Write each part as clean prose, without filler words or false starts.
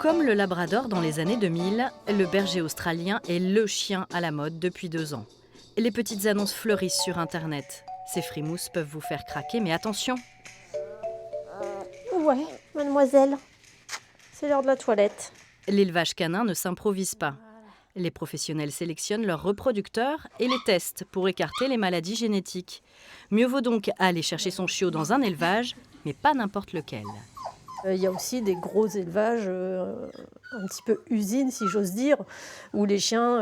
Comme le labrador dans les années 2000, le berger australien est le chien à la mode depuis 2 ans. Les petites annonces fleurissent sur Internet. Ces frimousses peuvent vous faire craquer, mais attention. Ouais, mademoiselle, c'est l'heure de la toilette. L'élevage canin ne s'improvise pas. Les professionnels sélectionnent leurs reproducteurs et les testent pour écarter les maladies génétiques. Mieux vaut donc aller chercher son chiot dans un élevage, mais pas n'importe lequel. Il y a aussi des gros élevages, un petit peu usines si j'ose dire, où les chiens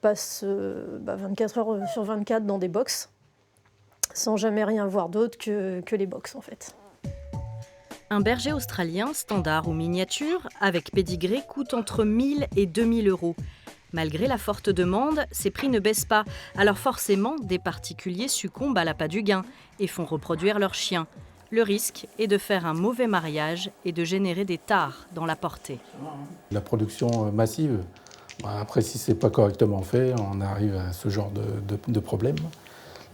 passent 24 heures sur 24 dans des box, sans jamais rien voir d'autre que les box en fait. Un berger australien, standard ou miniature, avec pédigré, coûte entre 1 000 et 2 000 euros. Malgré la forte demande, ces prix ne baissent pas. Alors forcément, des particuliers succombent à l'appât du gain et font reproduire leurs chiens. Le risque est de faire un mauvais mariage et de générer des tares dans la portée. La production massive, après si ce n'est pas correctement fait, on arrive à ce genre de problème.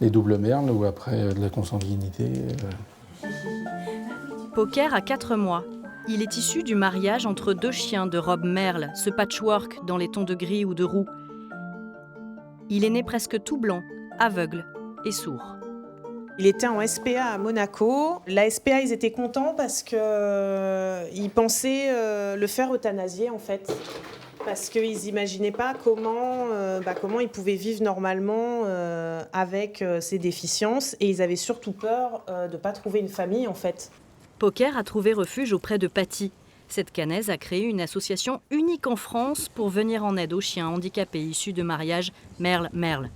Les doubles merles ou après de la consanguinité. Poker a 4 mois. Il est issu du mariage entre 2 chiens de robe merle, ce patchwork dans les tons de gris ou de roux. Il est né presque tout blanc, aveugle et sourd. Il était en SPA à Monaco. La SPA, ils étaient contents parce qu'ils pensaient le faire euthanasier en fait. Parce qu'ils n'imaginaient pas comment ils pouvaient vivre normalement avec ces déficiences. Et ils avaient surtout peur de ne pas trouver une famille en fait. Poker a trouvé refuge auprès de Patty. Cette canaise a créé une association unique en France pour venir en aide aux chiens handicapés issus de mariages merle-merle.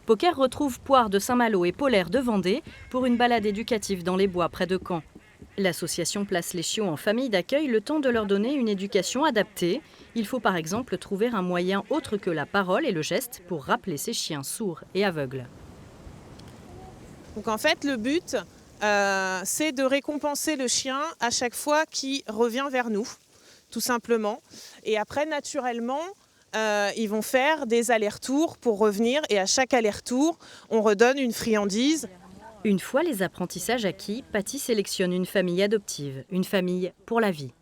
Poker retrouve Poire de Saint-Malo et Polaire de Vendée pour une balade éducative dans les bois près de Caen. L'association place les chiots en famille d'accueil le temps de leur donner une éducation adaptée. Il faut par exemple trouver un moyen autre que la parole et le geste pour rappeler ces chiens sourds et aveugles. Donc en fait, le but, c'est de récompenser le chien à chaque fois qu'il revient vers nous, tout simplement. Et après, naturellement, ils vont faire des allers-retours pour revenir. Et à chaque aller-retour, on redonne une friandise. Une fois les apprentissages acquis, Patty sélectionne une famille adoptive, une famille pour la vie.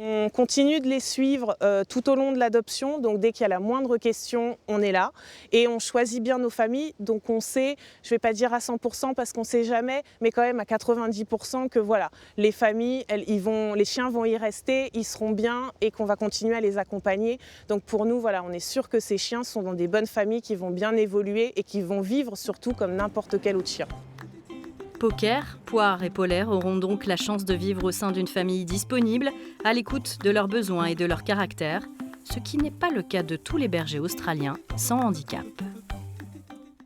On continue de les suivre tout au long de l'adoption, donc dès qu'il y a la moindre question, on est là. Et on choisit bien nos familles, donc on sait, je ne vais pas dire à 100% parce qu'on ne sait jamais, mais quand même à 90% que voilà, les familles, les chiens vont y rester, ils seront bien et qu'on va continuer à les accompagner. Donc pour nous, voilà, on est sûr que ces chiens sont dans des bonnes familles qui vont bien évoluer et qui vont vivre surtout comme n'importe quel autre chien. Poker, Poire et Polaire auront donc la chance de vivre au sein d'une famille disponible, à l'écoute de leurs besoins et de leur caractère, ce qui n'est pas le cas de tous les bergers australiens sans handicap.